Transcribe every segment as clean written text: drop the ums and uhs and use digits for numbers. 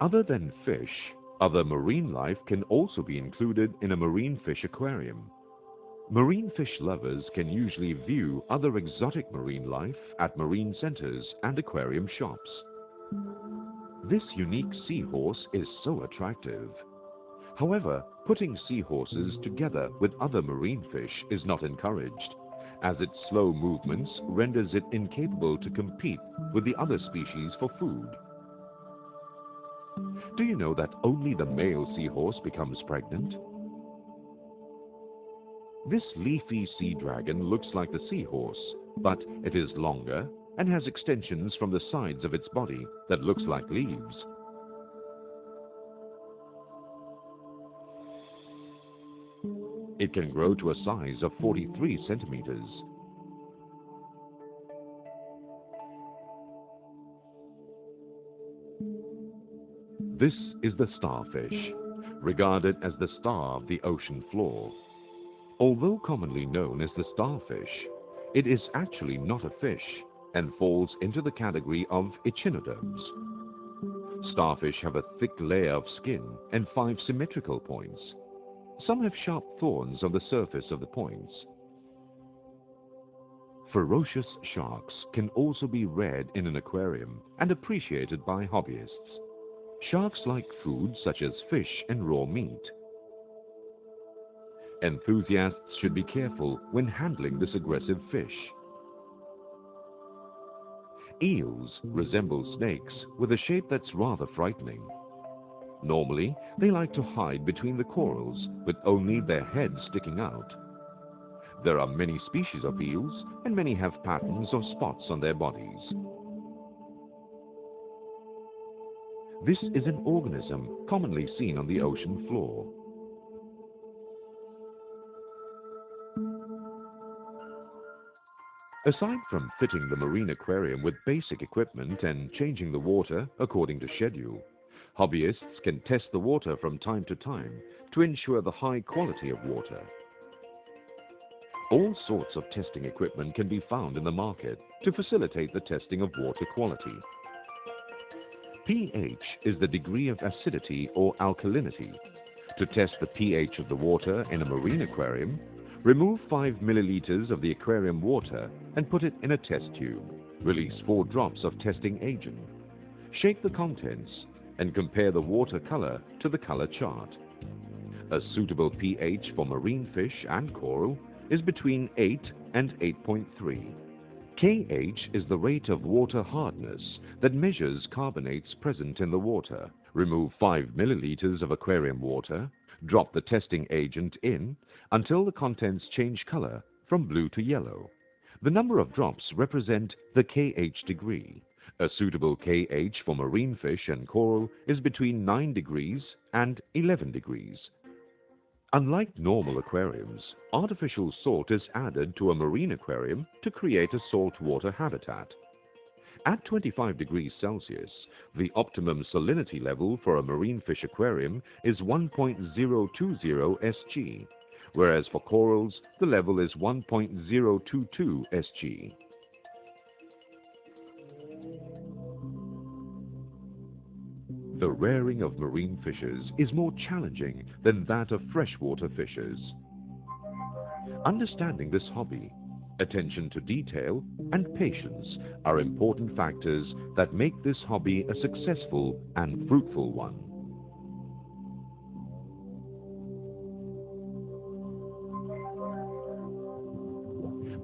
Other than fish, other marine life can also be included in a marine fish aquarium. Marine fish lovers can usually view other exotic marine life at marine centers and aquarium shops. This unique seahorse is so attractive. However, putting seahorses together with other marine fish is not encouraged, as its slow movements renders it incapable to compete with the other species for food. Do you know that only the male seahorse becomes pregnant? This leafy sea dragon looks like the seahorse, but it is longer and has extensions from the sides of its body that looks like leaves. It can grow to a size of 43 centimeters. This is the starfish, regarded as the star of the ocean floor. Although commonly known as the starfish, it is actually not a fish and falls into the category of echinoderms. Starfish have a thick layer of skin and 5 symmetrical points. Some have sharp thorns on the surface of the points. Ferocious sharks can also be reared in an aquarium and appreciated by hobbyists. Sharks like foods such as fish and raw meat. Enthusiasts should be careful when handling this aggressive fish. Eels resemble snakes with a shape that's rather frightening. Normally, they like to hide between the corals with only their heads sticking out. There are many species of eels and many have patterns or spots on their bodies. This is an organism commonly seen on the ocean floor. Aside from fitting the marine aquarium with basic equipment and changing the water according to schedule, hobbyists can test the water from time to time to ensure the high quality of water. All sorts of testing equipment can be found in the market to facilitate the testing of water quality. pH is the degree of acidity or alkalinity. To test the pH of the water in a marine aquarium, remove 5 milliliters of the aquarium water and put it in a test tube. Release 4 drops of testing agent. Shake the contents and compare the water color to the color chart. A suitable pH for marine fish and coral is between 8 and 8.3. KH is the rate of water hardness that measures carbonates present in the water. Remove 5 milliliters of aquarium water, drop the testing agent in until the contents change color from blue to yellow. The number of drops represent the KH degree. A suitable KH for marine fish and coral is between 9 degrees and 11 degrees. Unlike normal aquariums, artificial salt is added to a marine aquarium to create a saltwater habitat. At 25 degrees Celsius, the optimum salinity level for a marine fish aquarium is 1.020 Sg, whereas for corals, the level is 1.022 Sg. The rearing of marine fishes is more challenging than that of freshwater fishes. Understanding this hobby, attention to detail, and patience are important factors that make this hobby a successful and fruitful one.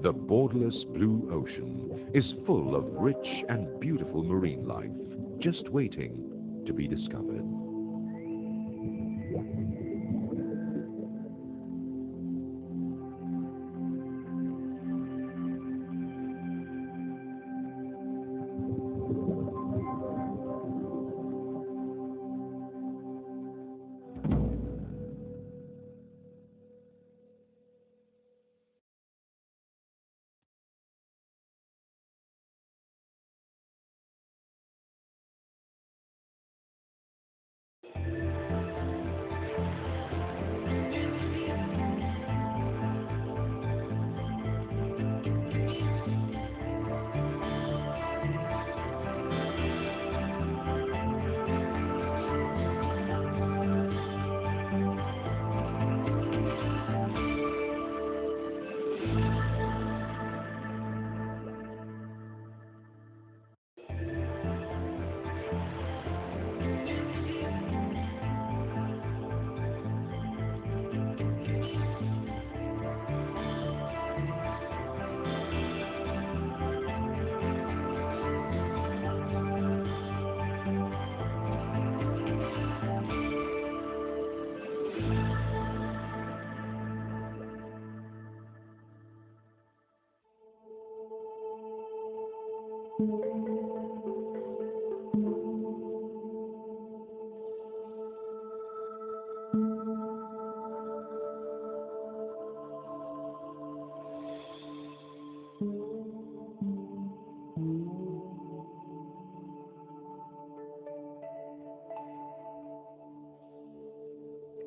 The borderless blue ocean is full of rich and beautiful marine life, just waiting to be discovered.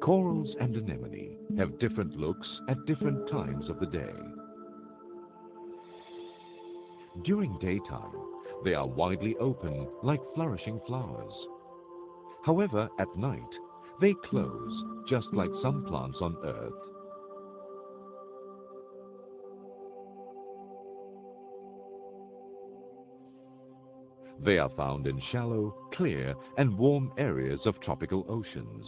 Corals and anemone have different looks at different times of the day. During daytime, they are widely open like flourishing flowers. However, at night, they close just like some plants on Earth. They are found in shallow, clear, and warm areas of tropical oceans.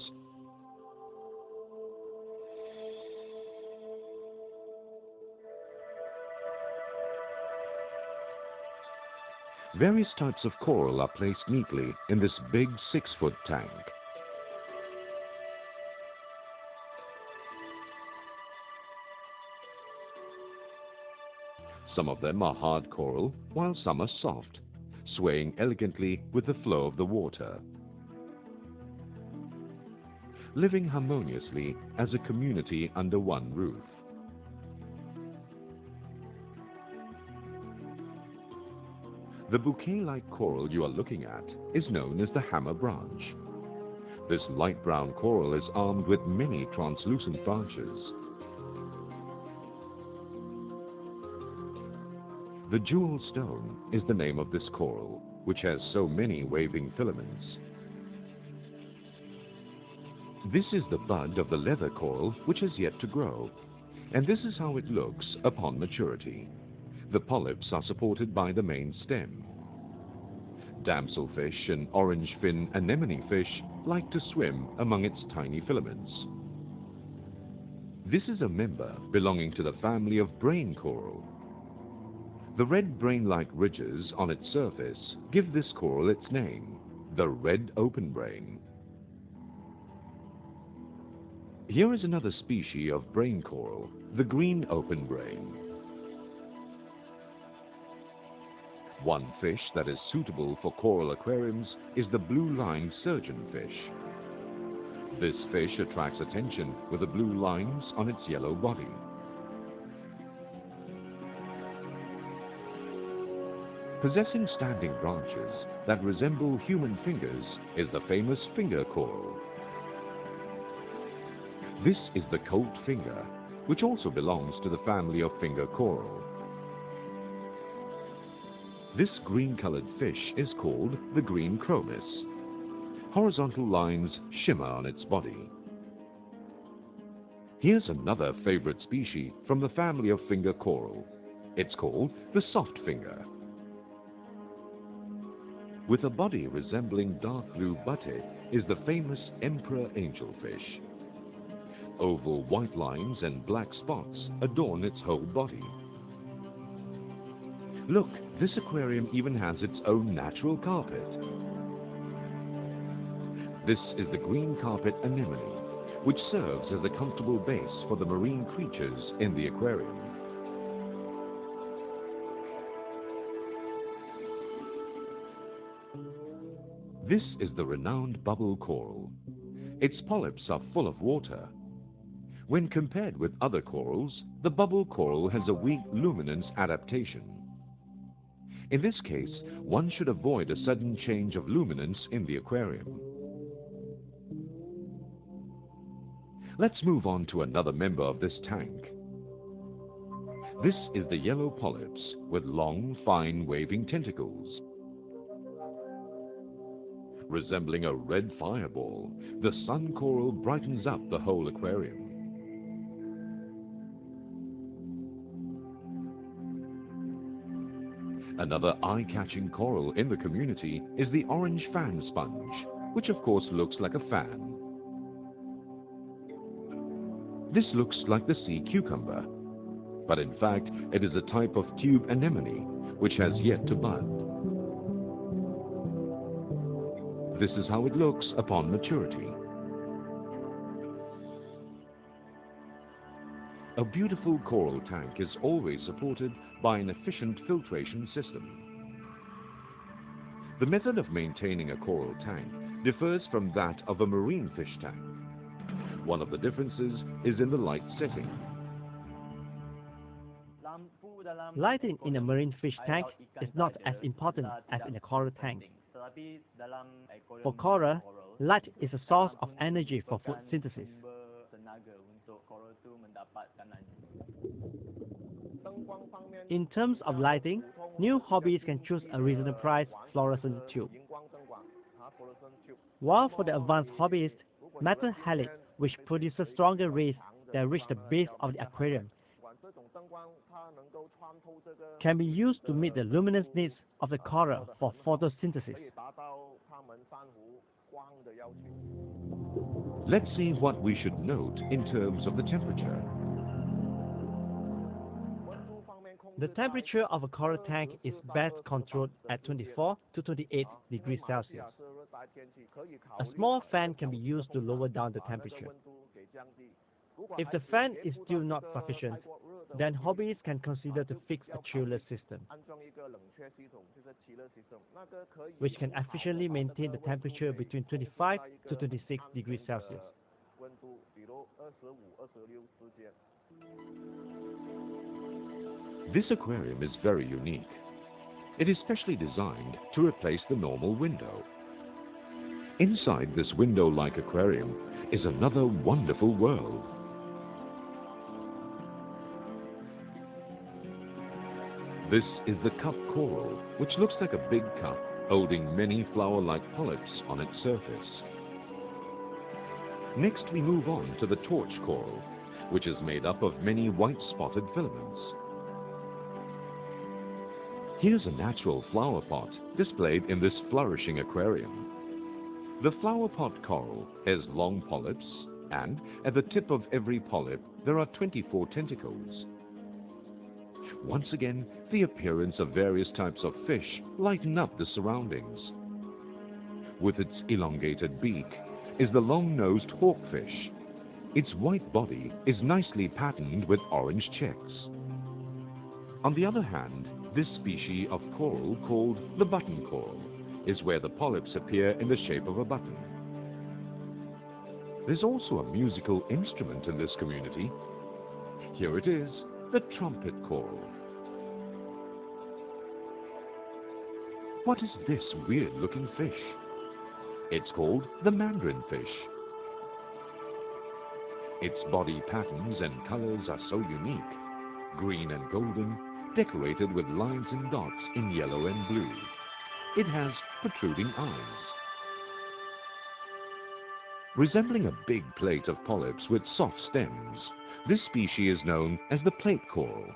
Various types of coral are placed neatly in this big 6-foot tank. Some of them are hard coral, while some are soft, swaying elegantly with the flow of the water, living harmoniously as a community under one roof. The bouquet-like coral you are looking at is known as the hammer branch. This light brown coral is armed with many translucent branches. The jewel stone is the name of this coral, which has so many waving filaments. This is the bud of the leather coral, which has yet to grow, and this is how it looks upon maturity. The polyps are supported by the main stem. Damselfish and orange fin anemone fish like to swim among its tiny filaments. This is a member belonging to the family of brain coral. The red brain-like ridges on its surface give this coral its name, the red open brain. Here is another species of brain coral, the green open brain. One fish that is suitable for coral aquariums is the blue-lined surgeonfish. This fish attracts attention with the blue lines on its yellow body. Possessing standing branches that resemble human fingers is the famous finger coral. This is the colt finger, which also belongs to the family of finger coral. This green-colored fish is called the green chromis. Horizontal lines shimmer on its body. Here's another favorite species from the family of finger coral. It's called the soft finger. With a body resembling dark blue butte is the famous emperor angelfish. Oval white lines and black spots adorn its whole body. Look, this aquarium even has its own natural carpet. This is the green carpet anemone, which serves as a comfortable base for the marine creatures in the aquarium. This is the renowned bubble coral. Its polyps are full of water. When compared with other corals, the bubble coral has a weak luminance adaptation. In this case, one should avoid a sudden change of luminance in the aquarium. Let's move on to another member of this tank. This is the yellow polyps with long, fine, waving tentacles. Resembling a red fireball, the sun coral brightens up the whole aquarium. Another eye-catching coral in the community is the orange fan sponge, which of course looks like a fan. This looks like the sea cucumber, but in fact it is a type of tube anemone which has yet to bud. This is how it looks upon maturity. A beautiful coral tank is always supported by an efficient filtration system. The method of maintaining a coral tank differs from that of a marine fish tank. One of the differences is in the light setting. Lighting in a marine fish tank is not as important as in a coral tank. For coral, light is a source of energy for food synthesis. In terms of lighting, new hobbyists can choose a reasonable price fluorescent tube. While for the advanced hobbyist, metal halide, which produces stronger rays that reach the base of the aquarium, can be used to meet the luminance needs of the coral for photosynthesis. Let's see what we should note in terms of the temperature. The temperature of a coral tank is best controlled at 24 to 28 degrees Celsius. A small fan can be used to lower down the temperature. If the fan is still not sufficient, then hobbyists can consider to fix a chiller system, which can efficiently maintain the temperature between 25 to 26 degrees Celsius. This aquarium is very unique. It is specially designed to replace the normal window. Inside this window-like aquarium is another wonderful world. This is the cup coral, which looks like a big cup holding many flower-like polyps on its surface. Next, we move on to the torch coral, which is made up of many white-spotted filaments. Here's a natural flower pot displayed in this flourishing aquarium. The flower pot coral has long polyps, and at the tip of every polyp there are 24 tentacles. Once again, the appearance of various types of fish lighten up the surroundings. With its elongated beak is the long-nosed hawkfish. Its white body is nicely patterned with orange checks. On the other hand, this species of coral, called the button coral, is where the polyps appear in the shape of a button. There's also a musical instrument in this community. Here it is, the trumpet coral. What is this weird-looking fish? It's called the mandarin fish. Its body patterns and colors are so unique, green and golden, decorated with lines and dots in yellow and blue. It has protruding eyes. Resembling a big plate of polyps with soft stems, this species is known as the plate coral.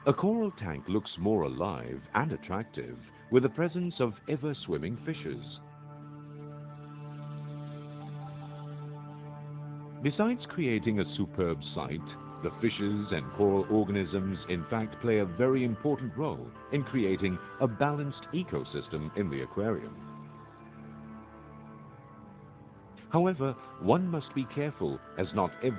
A coral tank looks more alive and attractive with the presence of ever-swimming fishes. Besides creating a superb sight, the fishes and coral organisms in fact play a very important role in creating a balanced ecosystem in the aquarium. However, one must be careful as not every